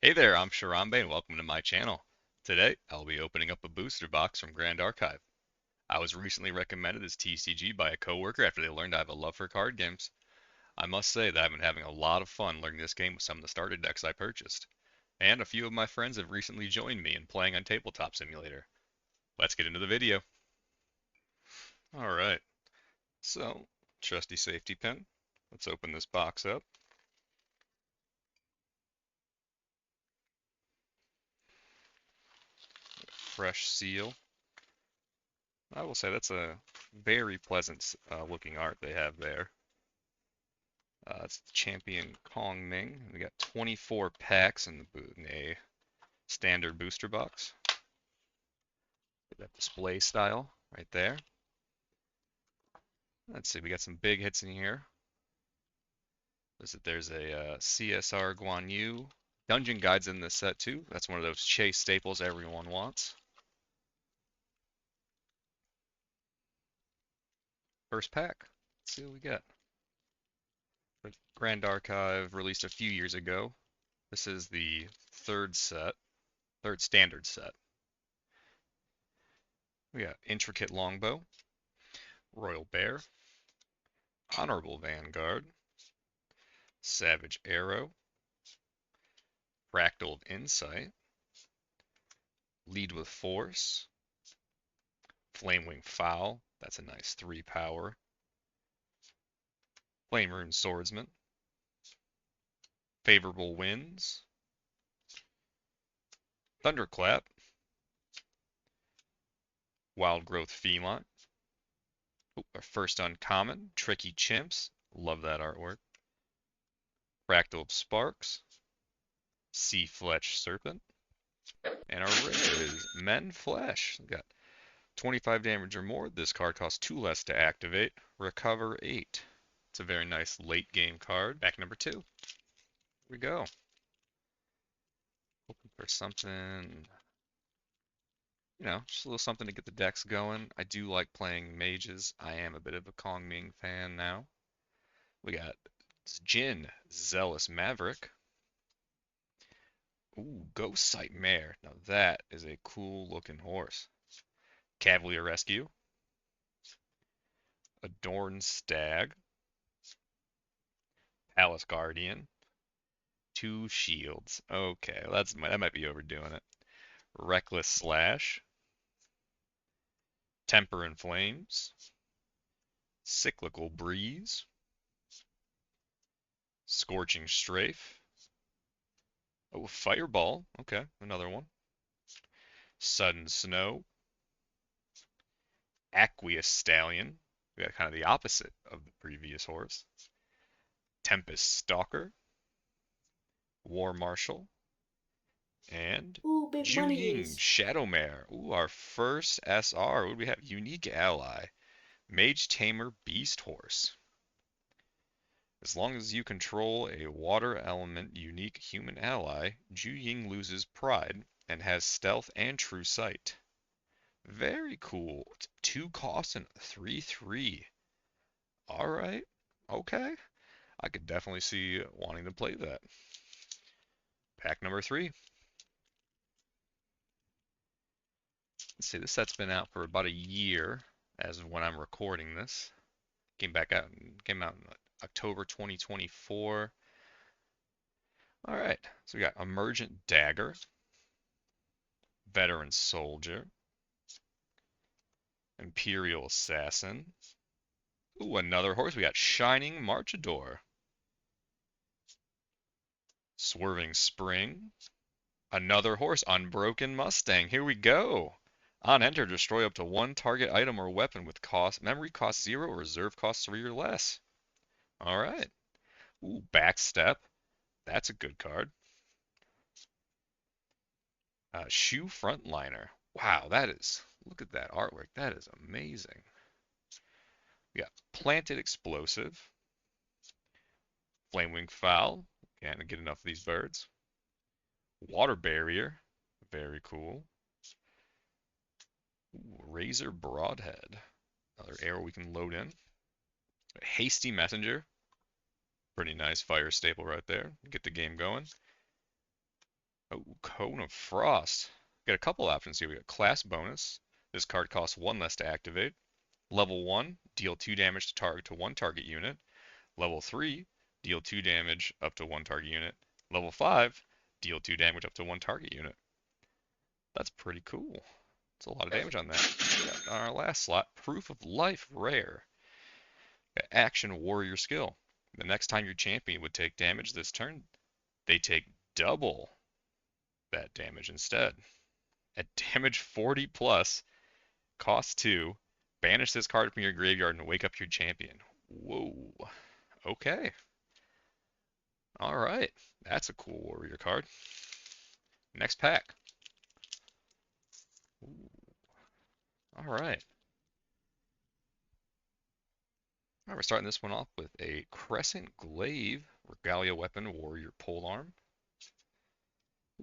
Hey there, I'm Sharambe and welcome to my channel. Today, I'll be opening up a booster box from Grand Archive. I was recently recommended this TCG by a coworker after they learned I have a love for card games. I must say that I've been having a lot of fun learning this game with some of the starter decks I purchased. And a few of my friends have recently joined me in playing on Tabletop Simulator. Let's get into the video. Alright, so, trusty safety pin. Let's open this box up. Fresh seal. I will say that's a very pleasant looking art they have there. It's the Champion Kong Ming. We got 24 packs in a standard booster box. That display style right there. Let's see, we got some big hits in here. There's a CSR Guan Yu. Dungeon Guides in this set too. That's one of those chase staples everyone wants. First pack. Let's see what we get. The Grand Archive released a few years ago. This is the third standard set. We got Intricate Longbow, Royal Bear, Honorable Vanguard, Savage Arrow, Fractal Insight, Lead with Force, Flamewing Fowl, that's a nice 3 power, Flame Rune Swordsman, Favorable Winds, Thunderclap, Wild Growth Feline, our first uncommon, Tricky Chimps, love that artwork, Fractal Sparks, Sea Fletch Serpent, and our rare is Men Flesh. We got 25 damage or more. This card costs 2 less to activate. Recover 8. It's a very nice late game card. Back number 2. Here we go. Hoping for something, just a little something to get the decks going. I do like playing mages. I am a bit of a Kong Ming fan now. We got Jin, Zealous Maverick. Ooh, Ghost Sight Mare. Now that is a cool looking horse. Cavalier Rescue. Adorned Stag. Palace Guardian. 2 shields. Okay, that might be overdoing it. Reckless Slash. Temper and Flames. Cyclical Breeze. Scorching Strafe. Oh, Fireball. Okay, another one. Sudden Snow. Aqueous Stallion. We got kind of the opposite of the previous horse. Tempest Stalker. War Marshal. And Ooh, big Ju Ying monies. Shadowmare. Ooh, our first SR. What do we have? Unique Ally. Mage Tamer Beast Horse. As long as you control a water element unique human ally, Ju Ying loses pride and has stealth and true sight. Very cool. 2 costs and 3/3. Alright. Okay. I could definitely see wanting to play that. Pack number 3. Let's see, this set's been out for about a year as of when I'm recording this. Came out in October 2024. Alright, so we got Emergent Dagger, Veteran Soldier, Imperial Assassin. Ooh, another horse. We got Shining Marchador, Swerving Spring, another horse, Unbroken Mustang. Here we go. On enter, destroy up to 1 target item or weapon with memory cost 0, reserve cost 3 or less. Alright. Ooh, Backstep. That's a good card. Shoe Frontliner. Wow, look at that artwork. That is amazing. We got Planted Explosive, Flamewing Fowl. Can't get enough of these birds. Water Barrier. Very cool. Ooh, Razor Broadhead. Another arrow we can load in. Hasty Messenger. Pretty nice fire staple right there. Get the game going. Oh, Cone of Frost. Got a couple options here. We got class bonus. This card costs 1 less to activate. Level 1, deal 2 damage to one target unit. Level 3, deal 2 damage up to one target unit. Level 5, deal 2 damage up to one target unit. That's pretty cool. That's a lot of damage on that. On our last slot, Proof of Life rare. Action Warrior skill. The next time your champion would take damage this turn, they take double that damage instead. At damage 40 plus, cost 2, banish this card from your graveyard and wake up your champion. Whoa. Okay. Alright. That's a cool warrior card. Next pack. Alright. We're starting this one off with a Crescent Glaive Regalia Weapon Warrior Polearm.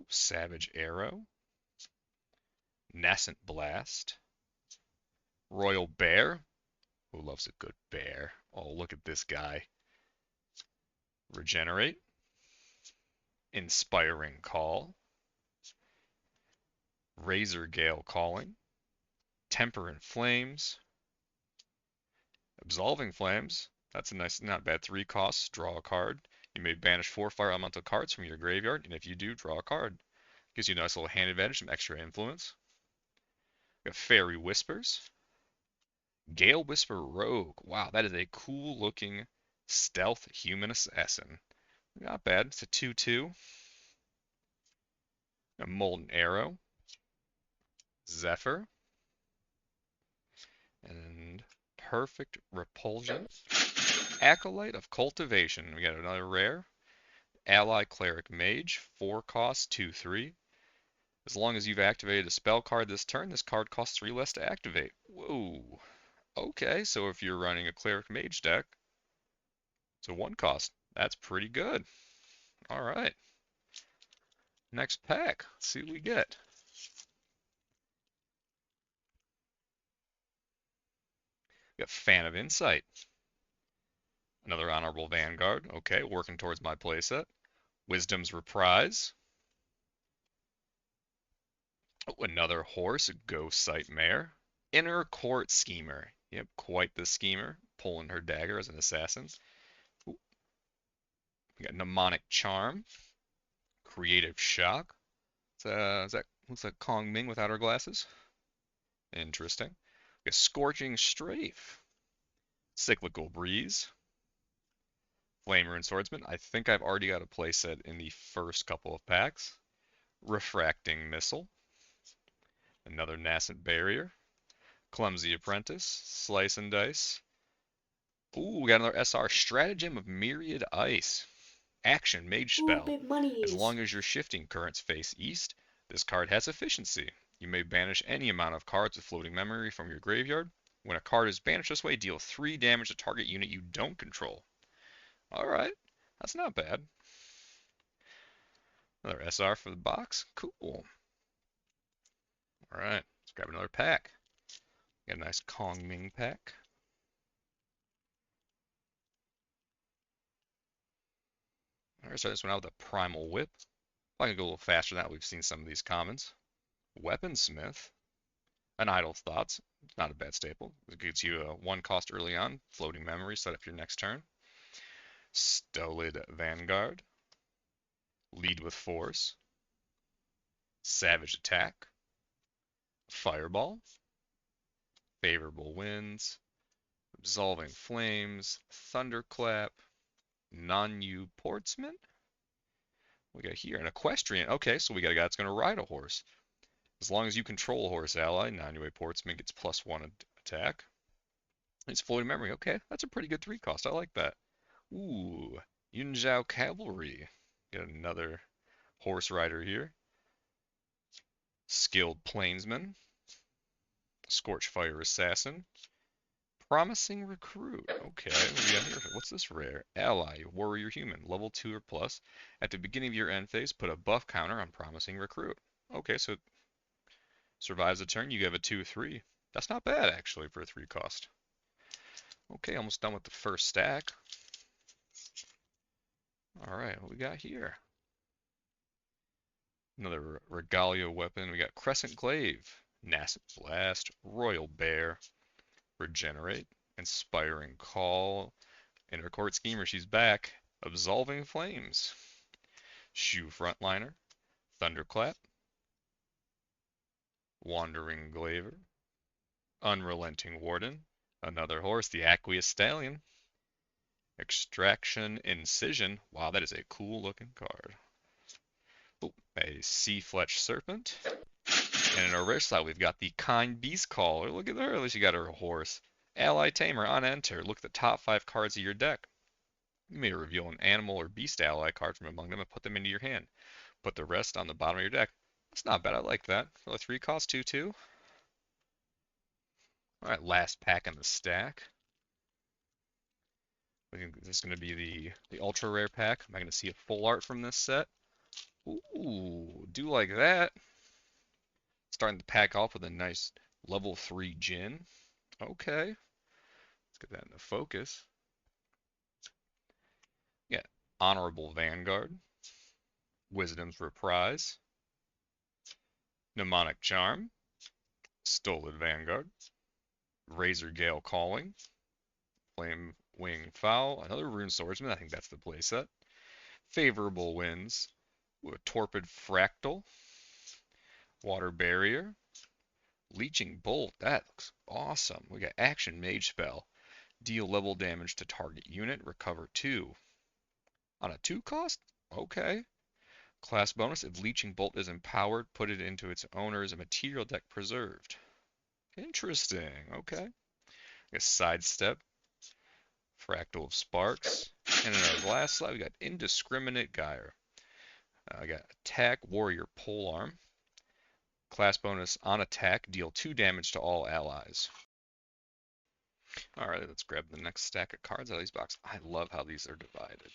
Savage Arrow. Nascent Blast. Royal Bear. Who loves a good bear? Oh, look at this guy. Regenerate. Inspiring Call. Razor Gale Calling. Temperate Flames. Absolving Flames. That's a nice, not bad 3 costs. Draw a card. You may banish 4 fire elemental cards from your graveyard, and if you do, draw a card. Gives you a nice little hand advantage, some extra influence. We have Fairy Whispers. Gale Whisper Rogue. Wow, that is a cool looking stealth human assassin. Not bad. It's a 2/2. A Molten Arrow. Zephyr. And Perfect Repulsion. Acolyte of Cultivation. We got another rare. Ally Cleric Mage. 4 costs, 2/3. As long as you've activated a spell card this turn, this card costs 3 less to activate. Whoa. Okay, so if you're running a Cleric Mage deck, it's a 1 cost. That's pretty good. Alright. Next pack. Let's see what we get. We got Fan of Insight. Another Honorable Vanguard. Okay, working towards my playset. Wisdom's Reprise. Oh, another horse, Ghost Sight Mare. Inner Court Schemer. Yep, quite the schemer. Pulling her dagger as an assassin. Ooh. We got Mnemonic Charm. Creative Shock. That looks like Kong Ming without her glasses. Interesting. We got Scorching Strafe. Cyclical Breeze. Flamer and Swordsman. I think I've already got a playset in the first couple of packs. Refracting Missile. Another Nascent Barrier. Clumsy Apprentice. Slice and Dice. Ooh, we got another SR. Stratagem of Myriad Ice. Action Mage Ooh, spell. big As monies. long as your shifting currents face east, this card has efficiency. You may banish any amount of cards with floating memory from your graveyard. When a card is banished this way, deal 3 damage to target unit you don't control. Alright, that's not bad. Another SR for the box. Cool. Alright, let's grab another pack. Got a nice Kong Ming pack. Alright, start this one out with a Primal Whip. I can go a little faster than that. We've seen some of these commons. Weaponsmith. An Idle Thoughts. It's not a bad staple. It gives you a 1 cost early on. Floating memory. Set up your next turn. Stolid Vanguard. Lead with Force. Savage Attack. Fireball. Favorable Winds. Absolving Flames. Thunderclap. Non-U Portsman. We got here an Equestrian. Okay, so we got a guy that's going to ride a horse. As long as you control a horse ally, non-UA Portsman gets +1 attack. It's floating memory. Okay, that's a pretty good 3 cost. I like that. Ooh, Yunzhao Cavalry. Got another horse rider here. Skilled Plainsman. Scorchfire Assassin. Promising Recruit. Okay, what do we got here? What's this rare? Ally, Warrior Human, level 2 or plus. At the beginning of your end phase, put a buff counter on Promising Recruit. Okay, so it survives a turn, you have a 2/3. That's not bad, actually, for a 3 cost. Okay, almost done with the first stack. Alright, what we got here? Another Regalia weapon. We got Crescent Glaive, Nascent Blast, Royal Bear, Regenerate, Inspiring Call, Intercourt Schemer, she's back, Absolving Flames, Shoe Frontliner, Thunderclap, Wandering Glaver, Unrelenting Warden, another horse, the Aqueous Stallion, Extraction Incision. Wow, that is a cool looking card. Oh, a Sea Fletch Serpent. And in our rare side, we've got the Kind Beast Caller. Look at her, at least you got her horse. Ally Tamer on enter. Look at the top 5 cards of your deck. You may reveal an animal or beast ally card from among them and put them into your hand. Put the rest on the bottom of your deck. That's not bad, I like that. For a 3 cost 2/2. Alright, last pack in the stack. I think this is going to be the ultra rare pack. Am I going to see a full art from this set? Ooh, do like that. Starting the pack off with a nice level 3 Jin. Okay, let's get that into focus. Yeah, Honorable Vanguard, Wisdom's Reprise, Mnemonic Charm, Stolen Vanguard, Razor Gale Calling, Flame Wing Foul, another Rune Swordsman, I think that's the playset. Favorable Winds, Torpid Fractal, Water Barrier, Leeching Bolt, that looks awesome. We got Action Mage Spell, deal level damage to target unit, recover 2. On a 2 cost? Okay. Class bonus, if Leeching Bolt is empowered, put it into its owner's material deck preserved. Interesting, okay. I guess Sidestep, Fractal of Sparks, and in our last slide we got Indiscriminate Gyre. I got Attack Warrior Polearm. Class bonus on attack, deal 2 damage to all allies. Alright, let's grab the next stack of cards out of these boxes. I love how these are divided.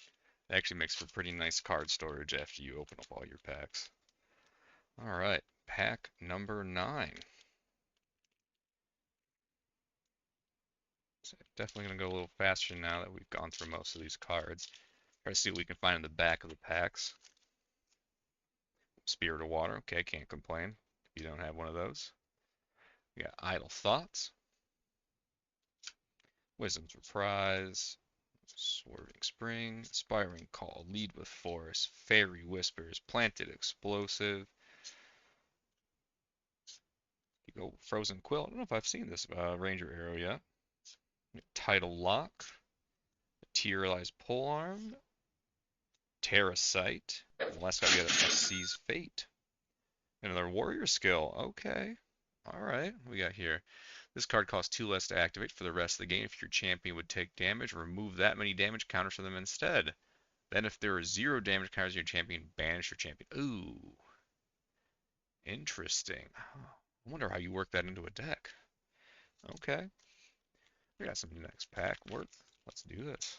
It actually makes for pretty nice card storage after you open up all your packs. Alright, pack number 9. So definitely going to go a little faster now that we've gone through most of these cards. Try to see what we can find in the back of the packs. Spirit of Water, okay, can't complain if you don't have one of those. We got Idle Thoughts, Wisdom's Reprise, Swerving Spring, Inspiring Call, Lead with Force, Fairy Whispers, Planted Explosive. You go Frozen Quill. I don't know if I've seen this Ranger Arrow yet. Tidal Lock, Materialized Polearm, Terracite, and the last guy we got a Seize Fate. Another Warrior Skill. Okay. Alright, what we got here? This card costs 2 less to activate for the rest of the game. If your champion would take damage, remove that many damage counters from them instead. Then if there are 0 damage counters on your champion, banish your champion. Ooh. Interesting. I wonder how you work that into a deck. Okay. We got some next pack work. Let's do this.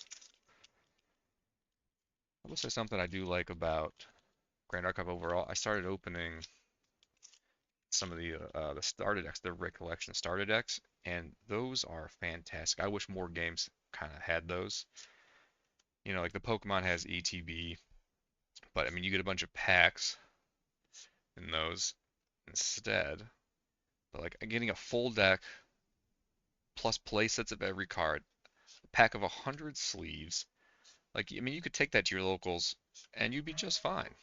I will say something I do like about Grand Archive overall. I started opening some of the starter decks, the Recollection starter decks, and those are fantastic. I wish more games kind of had those. You know, like the Pokemon has ETB, but I mean, you get a bunch of packs in those instead. But like getting a full deck plus play sets of every card, a pack of 100 sleeves. Like, I mean, you could take that to your locals and you'd be just fine.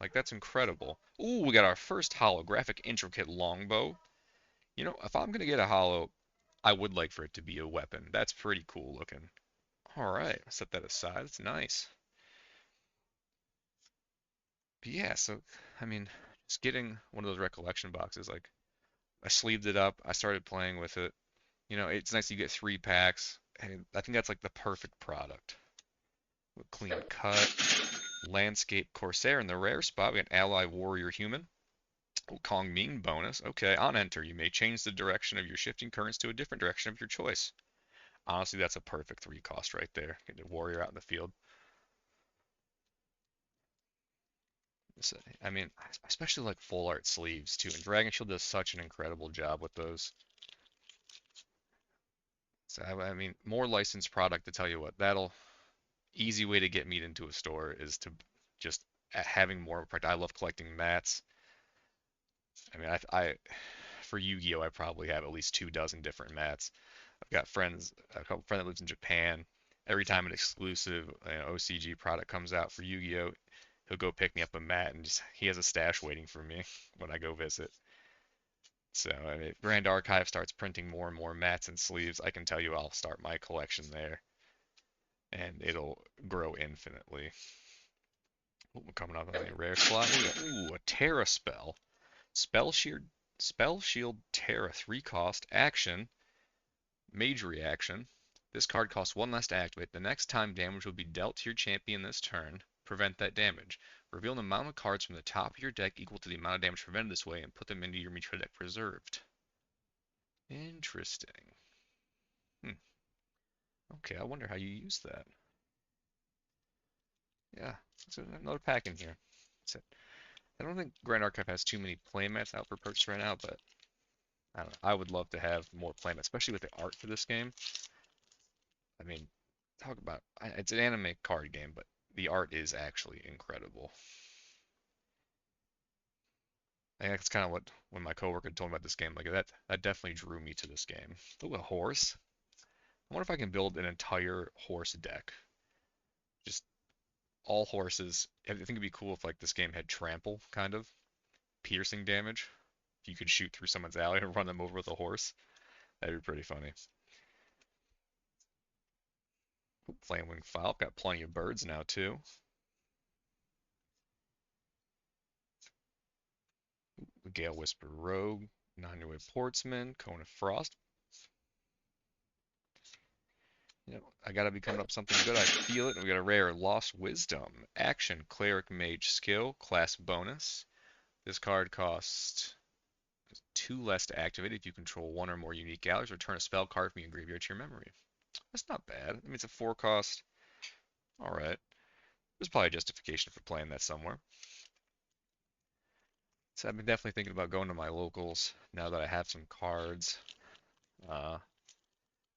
Like, that's incredible. Ooh, we got our first holographic intricate longbow. You know, if I'm going to get a holo, I would like for it to be a weapon. That's pretty cool looking. All right, set that aside. It's nice. But yeah, so, I mean, just getting one of those recollection boxes, like, I sleeved it up. I started playing with it. You know, it's nice you get 3 packs. And I think that's like the perfect product. Clean cut. Landscape Corsair in the rare spot. We got Ally Warrior Human. Kong Ming bonus. Okay, on enter, you may change the direction of your shifting currents to a different direction of your choice. Honestly, that's a perfect 3 cost right there. Get the warrior out in the field. I mean, especially like full art sleeves too. And Dragon Shield does such an incredible job with those. So I mean, more licensed product to tell you what. That'll easy way to get meat into a store is to just having more of a practice. I love collecting mats. I mean, for Yu-Gi-Oh, I probably have at least 2 dozen different mats. I've got a couple friends that lives in Japan. Every time an exclusive OCG product comes out for Yu-Gi-Oh, he'll go pick me up a mat and he has a stash waiting for me when I go visit. So if Grand Archive starts printing more and more mats and sleeves, I can tell you I'll start my collection there, and it'll grow infinitely. Ooh, we're coming up on a rare slot. Ooh, a Terra spell. Spell Shield Terra 3 cost action. Mage reaction. This card costs 1 less to activate. The next time damage will be dealt to your champion this turn, prevent that damage. Reveal an amount of cards from the top of your deck equal to the amount of damage prevented this way and put them into your Mitra deck preserved. Interesting. Okay, I wonder how you use that. Yeah, there's another pack in here. That's it. I don't think Grand Archive has too many playmats out for purchase right now, but I don't know. I would love to have more playmats, especially with the art for this game. I mean, talk about it's an anime card game, but the art is actually incredible. I think that's kind of what when my coworker told me about this game, like that definitely drew me to this game. Ooh, a horse. I wonder if I can build an entire horse deck. Just all horses. I think it'd be cool if like this game had trample, kind of piercing damage. If you could shoot through someone's alley and run them over with a horse, that'd be pretty funny. Flamewing Fowl, got plenty of birds now too. Gale Whisper Rogue, Nine-Way Portsman, Cone of Frost. I gotta be coming up something good. I feel it. And we got a rare Lost Wisdom. Action, Cleric Mage Skill, class bonus. This card costs 2 less to activate if you control 1 or more unique galleries. Return a spell card from your graveyard to your memory. That's not bad. I mean, it's a 4 cost. Alright. There's probably justification for playing that somewhere. So I've been definitely thinking about going to my locals now that I have some cards. I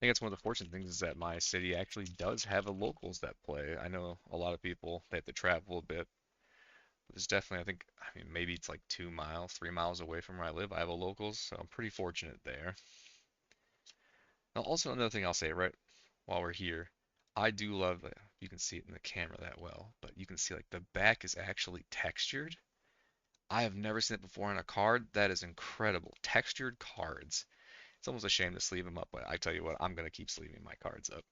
think that's one of the fortunate things is that my city actually does have a locals that play. I know a lot of people, they have to travel a bit. But there's definitely, I mean, maybe it's like 2 miles, 3 miles away from where I live. I have a locals, so I'm pretty fortunate there. Now, also another thing I'll say, right, while we're here, I do love, you can see it in the camera that well, but you can see like the back is actually textured. I have never seen it before on a card. That is incredible. Textured cards. It's almost a shame to sleeve them up, but I tell you what, I'm going to keep sleeving my cards up.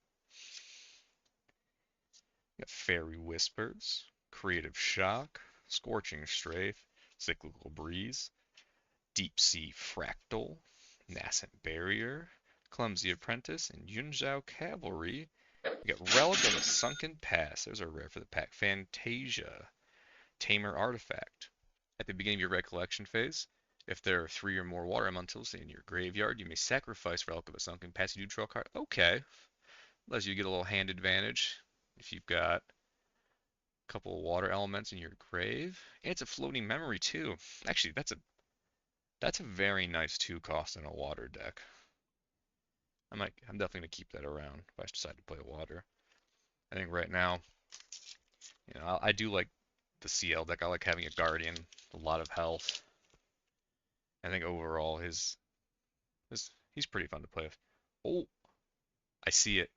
We got Fairy Whispers, Creative Shock, Scorching Strafe, Cyclical Breeze, Deep Sea Fractal, Nascent Barrier, Clumsy Apprentice, and Yunzhao Cavalry. We got Relic of a Sunken Past. Those are rare for the pack. Fantasia, Tamer Artifact. At the beginning of your red collection phase, if there are 3 or more water elementals in your graveyard, you may sacrifice Relic of a Sunken Past. You do draw a card. Okay. Allows you to get a little hand advantage if you've got a couple of water elements in your grave. And it's a floating memory too. Actually, that's a very nice 2 cost in a water deck. I'm definitely gonna keep that around if I decide to play water. I think right now, I do like the CL deck. I like having a Guardian, a lot of health. I think overall he's pretty fun to play with. Oh, I see it.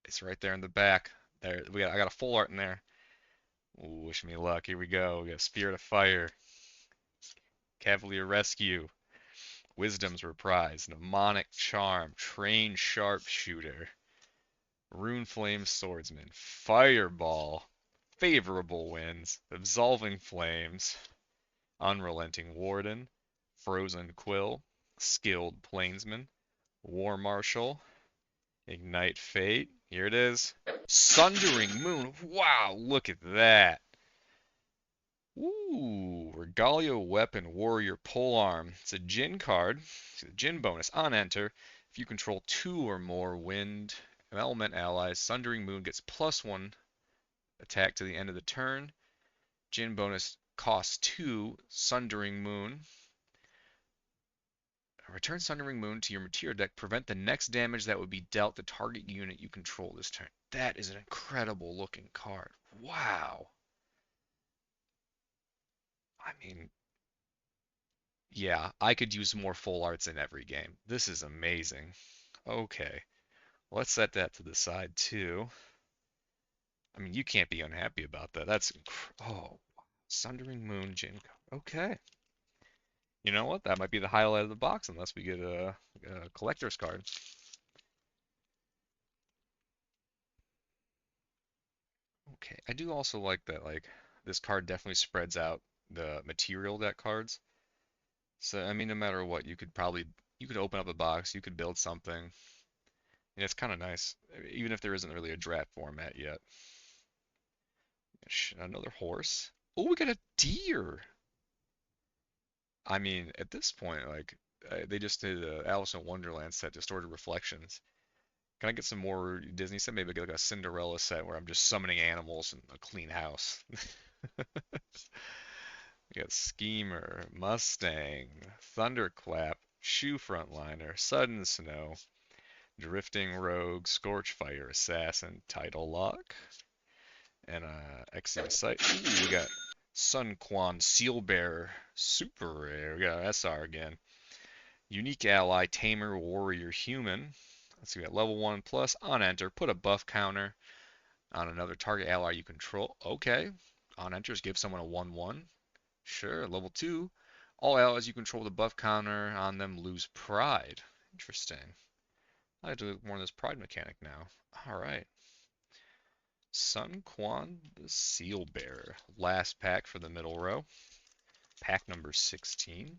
It's right there in the back. There, I got a full art in there. Ooh, wish me luck. Here we go. We got Spirit of Fire, Cavalier Rescue, Wisdom's Reprise, Mnemonic Charm, Trained Sharpshooter, Rune Flame Swordsman, Fireball, Favorable Winds, Absolving Flames, Unrelenting Warden, Frozen Quill, Skilled Plainsman, War Marshal, Ignite Fate. Here it is. Sundering Moon. Wow, look at that. Ooh, Regalia Weapon Warrior Polearm. It's a Djinn card. It's a Djinn bonus. On enter, if you control 2 or more wind element allies, Sundering Moon gets +1 attack to the end of the turn. Djinn bonus costs 2, Sundering Moon. Return Sundering Moon to your material deck. Prevent the next damage that would be dealt the target unit you control this turn. That is an incredible looking card. Wow. I mean, yeah, I could use more full arts in every game. This is amazing. Okay, let's set that to the side too. I mean, you can't be unhappy about that. Oh, Sundering Moon Jinko. Okay. You know what? That might be the highlight of the box unless we get a collector's card. Okay. I do also like that, like, this card definitely spreads out the material deck cards. So, I mean, no matter what, you could open up a box, you could build something. And it's kind of nice, even if there isn't really a draft format yet. Another horse. Oh, we got a deer. I mean, at this point, like, they just did a Alice in Wonderland set, Distorted Reflections. Can I get some more Disney set? Maybe like a Cinderella set where I'm just summoning animals in a clean house. We got Schemer, Mustang, Thunderclap, Shoe Frontliner, Sudden Snow, Drifting Rogue, Scorchfire Assassin, Title Lock, and Exia Sight. Ooh, we got Sun Quan Seal Bearer, super rare. We got SR again. Unique ally, Tamer, Warrior, Human. Let's see, we got level 1 plus. On enter, put a buff counter on another target ally you control. Okay. On enters, give someone a 1/1. Sure. Level 2. All allies you control with a buff counter on them lose pride. Interesting. I have to look more on this pride mechanic now. Alright. Sun Quan the Seal Bearer. Last pack for the middle row. Pack number 16.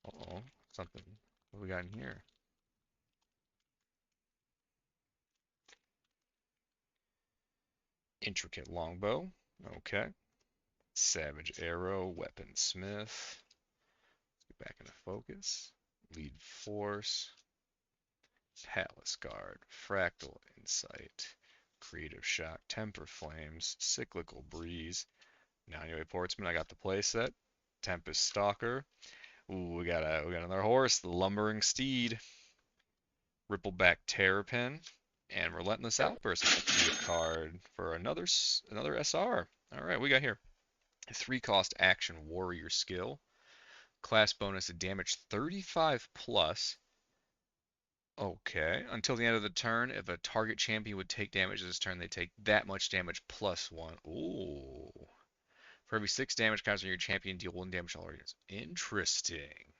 Uh-oh. Something. What we got in here? Intricate Longbow. Okay. Savage Arrow, Weaponsmith. Get back into focus. Lead Force. Palace Guard. Fractal Insight. Creative Shock. Temper Flames. Cyclical Breeze. Now anyway, Portsman, I got the playset. Tempest Stalker. Ooh, we got another horse, the Lumbering Steed. Rippleback Terrapin. And Relentless Outburst. Be a card for another SR. All right, we got here. 3-cost action warrior skill. Class bonus to damage 35 plus. Okay. Until the end of the turn, if a target champion would take damage this turn, they take that much damage plus 1. Ooh. For every 6 damage counters on your champion, deal 1 damage to all units. Interesting.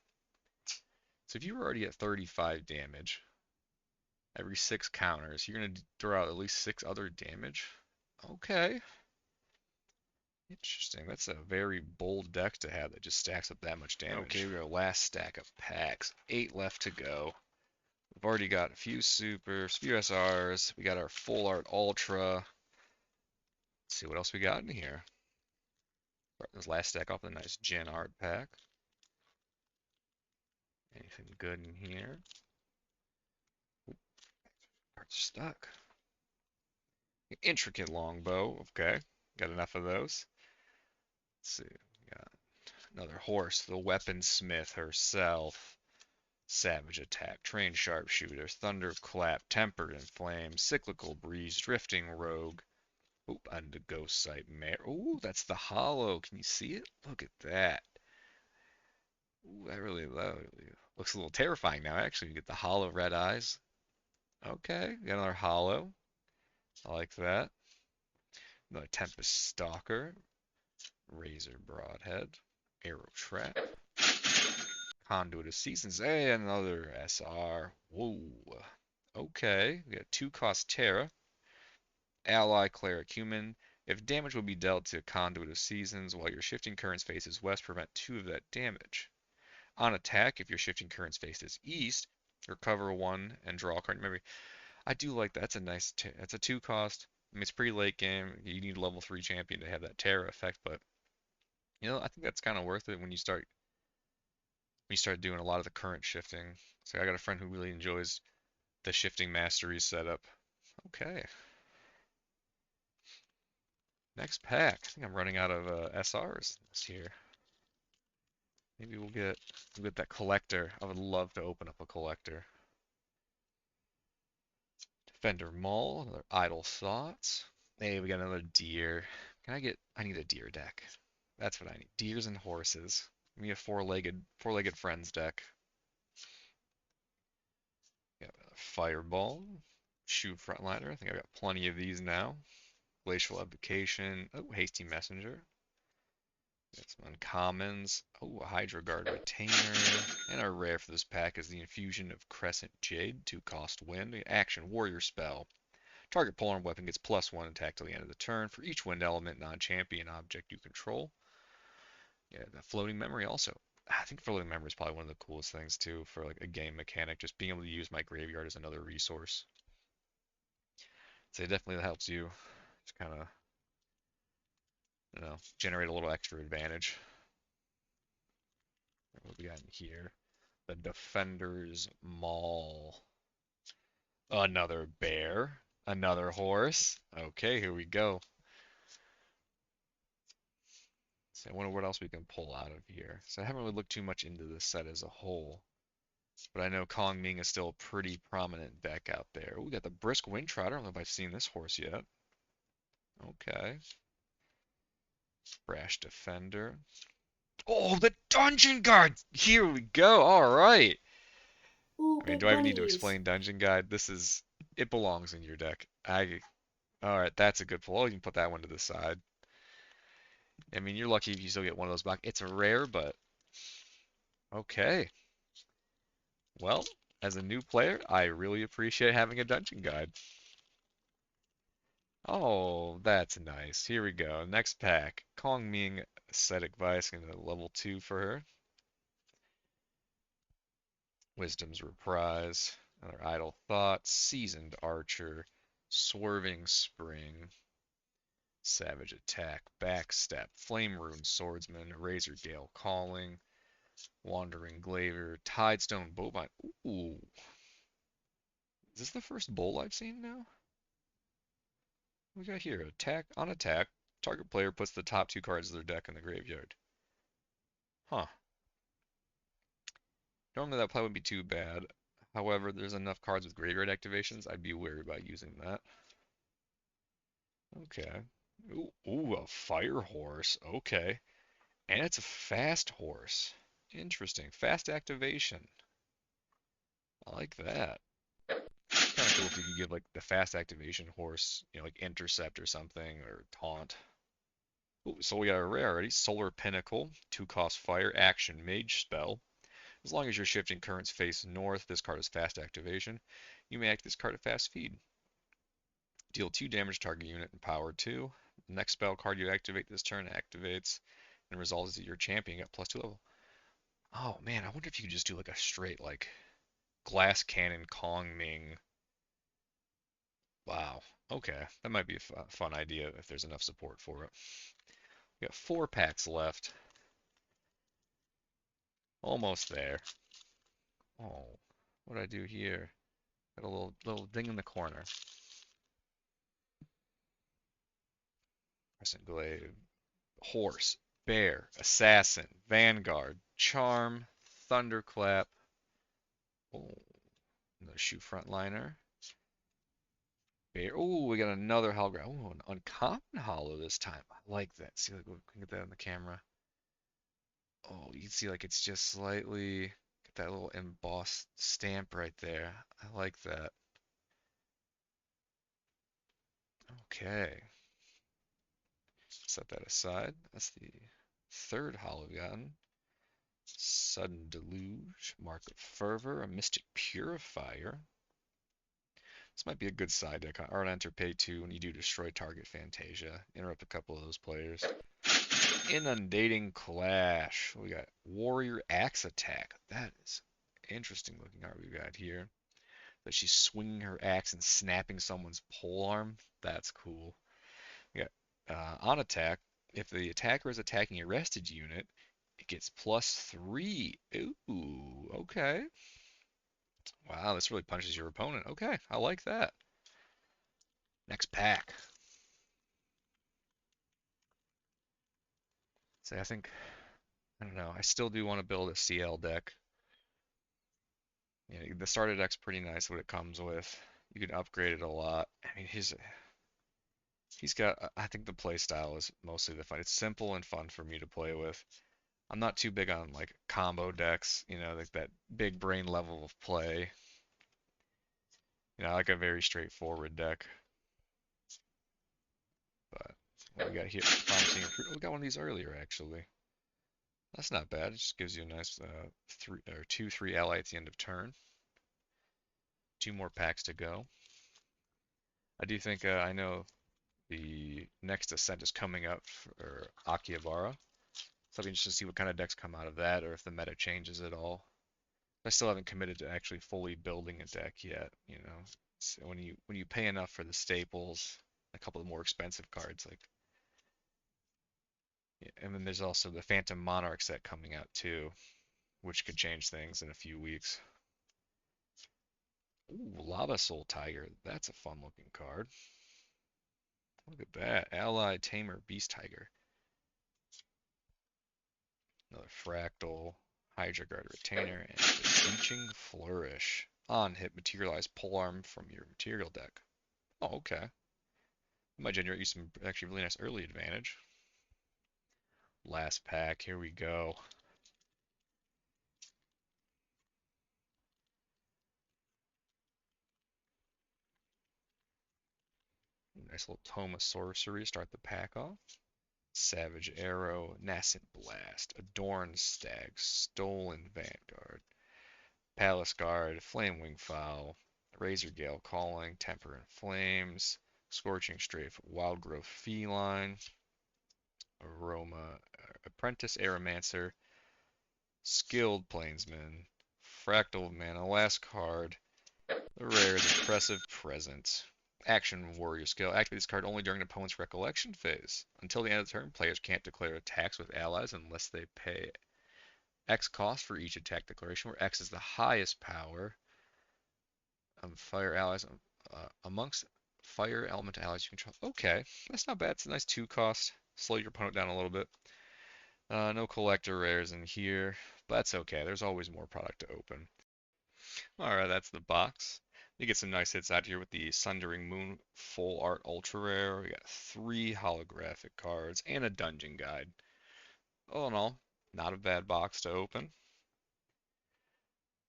So if you were already at 35 damage, every 6 counters, you're going to throw out at least 6 other damage? Okay. Interesting. That's a very bold deck to have that just stacks up that much damage. Okay, we got our last stack of packs. 8 left to go. We've already got a few supers, a few SRs. We got our full art ultra. Let's see what else we got in here. Start this last stack off with a nice Gen art pack. Anything good in here? Oop, cards stuck. Intricate longbow. Okay, got enough of those. Let's see. We got another horse, the weaponsmith herself. Savage Attack, Trained Sharpshooter, Thunderclap, Tempered in Flame, Cyclical Breeze, Drifting Rogue. Oop, and the Ghost Sight Mare. Ooh, that's the hollow. Can you see it? Look at that. Ooh, that really looks a little terrifying now, actually. You get the hollow red eyes. Okay, got another hollow. I like that. Another Tempest Stalker, Razor Broadhead, Arrow Trap, Conduit of Seasons, and another SR. Whoa. Okay, we got 2-cost Terra, Ally Cleric Human. If damage will be dealt to Conduit of Seasons while your shifting currents faces west, prevent 2 of that damage. On attack, if your shifting currents faces east, recover 1 and draw a card. Maybe I do like that. That's a nice. That's a 2-cost. I mean, it's pretty late game. You need a level 3 champion to have that Terra effect, but I think that's kind of worth it when you start doing a lot of the current shifting. So I got a friend who really enjoys the shifting mastery setup. Okay. Next pack. I think I'm running out of SRs this year. Maybe we'll get that collector. I would love to open up a collector. Defender Maul, another Idle Thoughts. Hey, we got another deer. I need a deer deck. That's what I need. Deers and horses. Give me a four-legged friends deck. Got a Fireball. Shoot Frontliner. I think I've got plenty of these now. Glacial Abdication. Oh, Hasty Messenger. Got some uncommons. Oh, a Hydro Guard Retainer. And our rare for this pack is the Infusion of Crescent Jade. 2-cost wind. Action Warrior Spell. Target polearm weapon gets +1 attack till the end of the turn for each wind element non-champion object you control. Yeah, the floating memory also. I think floating memory is probably one of the coolest things too for like a game mechanic. Just being able to use my graveyard as another resource. So it definitely helps you just kind of, generate a little extra advantage. What we got in here? The Defender's Maul. Another bear. Another horse. Okay, here we go. So I wonder what else we can pull out of here. So I haven't really looked too much into this set as a whole. But I know Kong Ming is still a pretty prominent deck out there. Ooh, we got the Brisk Windtrotter. I don't know if I've seen this horse yet. Okay. Brash Defender. Oh, the Dungeon Guide! Here we go. All right. Ooh, I mean, big do I even need to bunnies. explain Dungeon Guide? It belongs in your deck. All right, that's a good pull. You can put that one to the side. I mean, you're lucky if you still get one of those back. It's a rare, but okay. Well, as a new player, I really appreciate having a Dungeon Guide. Oh, that's nice. Here we go. Next pack. Kong Ming Ascetic Vice, going to level 2 for her. Wisdom's Reprise. Another Idle Thought. Seasoned Archer. Swerving Spring. Savage Attack. Backstep. Flame Rune Swordsman. Razor Gale Calling. Wandering Glaver. Tidestone Bovine. Ooh. Is this the first bull I've seen now? What we got here? Attack on attack. Target player puts the top 2 cards of their deck in the graveyard. Huh. Normally that probably wouldn't be too bad. However, there's enough cards with graveyard activations, I'd be wary about using that. Okay. Ooh, a fire horse. Okay. And it's a fast horse. Interesting. Fast activation. I like that. Kind of cool if you could give like the fast activation horse, like intercept or something, or taunt. Ooh, so we got a rare already. Solar Pinnacle, 2-cost fire, action, mage spell. As long as your shifting currents face north, this card is fast activation. You may act this card at fast speed. Deal 2 damage to target unit and power 2. Next spell card you activate this turn activates and resolves that your champion got +2 level. Oh man, I wonder if you could just do like a straight like glass cannon Kong Ming. Wow. Okay, that might be a fun idea if there's enough support for it. We got 4 packs left. Almost there. Oh, what do I do here? Got a little ding in the corner. Crescent Glaive. Horse, Bear, Assassin, Vanguard, Charm, Thunderclap. Oh, another Shoe Frontliner. Bear. Oh, we got another Holographic. Oh, an uncommon hollow this time. I like that. See, like we can get that on the camera. Oh, you can see like it's just slightly get that little embossed stamp right there. I like that. Okay, set that aside. That's the third hollow we've gotten. Sudden Deluge, Mark of Fervor, a Mystic Purifier. This might be a good side deck. Art Enter, pay 2 when you do destroy target Fantasia. Interrupt a couple of those players. Inundating Clash. We got Warrior Axe Attack. That is interesting looking art we got here. That she's swinging her axe and snapping someone's polearm. That's cool. We got on attack. If the attacker is attacking a rested unit, it gets +3. Ooh, okay. Wow, this really punches your opponent. Okay, I like that. Next pack. So I think, I don't know, I still do want to build a CL deck. The starter deck's pretty nice what it comes with. You can upgrade it a lot. I mean, He's got, I think the play style is mostly the fun. It's simple and fun for me to play with. I'm not too big on like combo decks, like that big brain level of play. I like a very straightforward deck. But what we got here? Promising improvement. We got one of these earlier, actually. That's not bad. It just gives you a nice 2/3 ally at the end of turn. 2 more packs to go. I do think I know the next ascent is coming up for Akihabara. So I'll be interested to see what kind of decks come out of that, or if the meta changes at all. I still haven't committed to actually fully building a deck yet. So when you pay enough for the staples, a couple of more expensive cards like, yeah, and then there's also the Phantom Monarch set coming out too, which could change things in a few weeks. Ooh, Lava Soul Tiger. That's a fun looking card. Look at that. Ally Tamer Beast Tiger. Another Fractal, Hydra Guard Retainer, and the Beaching Flourish. On hit, materialize polearm from your material deck. Oh, okay. That might generate you some actually really nice early advantage. Last pack, here we go. Nice little Tome of Sorcery to start the pack off. Savage Arrow, Nascent Blast, Adorned Stag, Stolen Vanguard, Palace Guard, Flamewing Fowl, Razor Gale Calling, Temperate Flames, Scorching Strafe, Wild Growth Feline, Aroma, Apprentice Aeromancer, Skilled Plainsman, Fractal Mana, last card, the rare, the Impressive Present. Action Warrior skill. Activate this card only during an opponent's recollection phase. Until the end of the turn, players can't declare attacks with allies unless they pay X cost for each attack declaration, where X is the highest power of fire allies amongst fire element allies you control. Okay, that's not bad. It's a nice 2 cost. Slow your opponent down a little bit. No collector rares in here, but that's okay. There's always more product to open. Alright, that's the box. You get some nice hits out here with the Sundering Moon Full Art Ultra Rare. We got 3 holographic cards and a dungeon guide. All in all, not a bad box to open.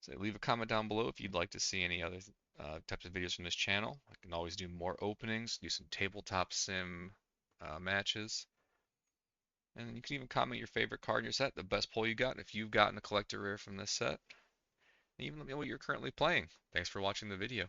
So leave a comment down below if you'd like to see any other types of videos from this channel. I can always do more openings, do some tabletop sim matches. And you can even comment your favorite card in your set, the best pull you got, if you've gotten a collector rare from this set. And even let me know what you're currently playing. Thanks for watching the video.